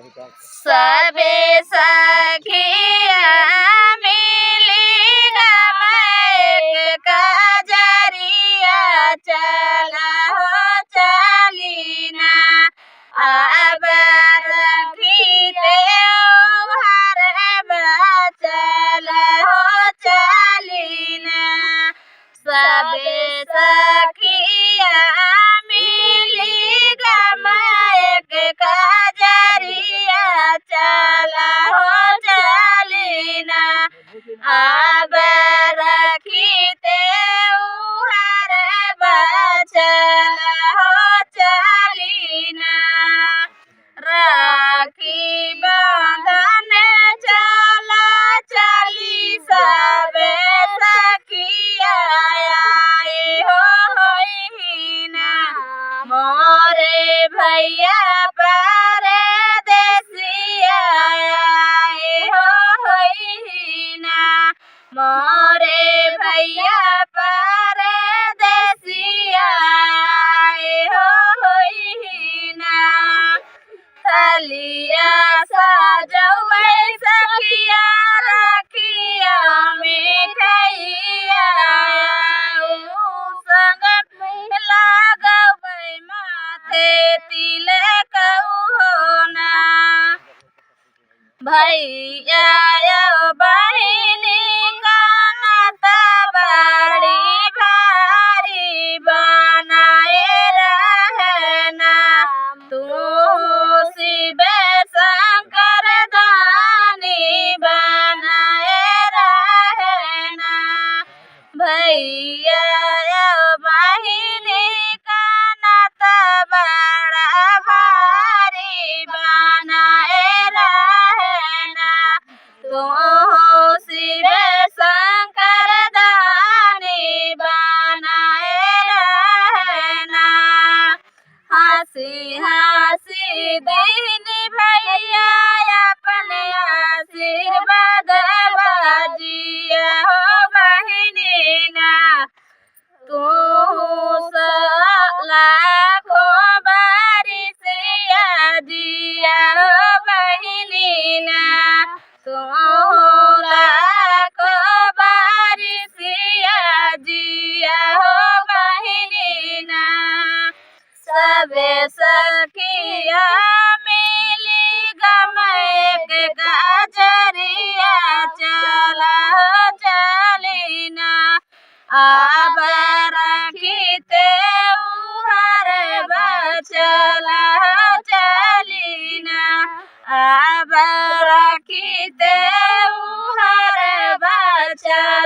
सबे सखिया मिली गमैक कजरिया चला हो चलीना अब रखी त्योहार चल हो चलीना सबे सखिया मिली गमैक कजरिया चला हो चलीना अब रखी त्योहार चल हो चलीना राखी बंधन चला चली सबे सखिया आए हो होइना मोरे भैया परदेसिया आए हो होइना मोरे भैया परदेसिया आए हो होइना थलिया सजौबै सखिया रखिया मिठैया संग लगबै माथे तिलक होना भैया बहिनी कानत बड़ी भारी बनाए रहना तू शिव शंकर दानी बनाए रहना भैया बहिनी कानत बड़ा भारी बनाए रहना तू शिव शंकर दानी बनाए रहना हंसी हंसी दिन भैया अपने आशीर्वाद बाजिया हो बहिनी ना तू लाखों बारिशिया दिया हो बहिनी ना तू लाखों बारिशिया दिया हो बहिनी ना सबे सखिया मिली गमैक कजरिया चला हो चलीना अब रखी त्योहार चला हो चलीना अब रखी त्योहार चला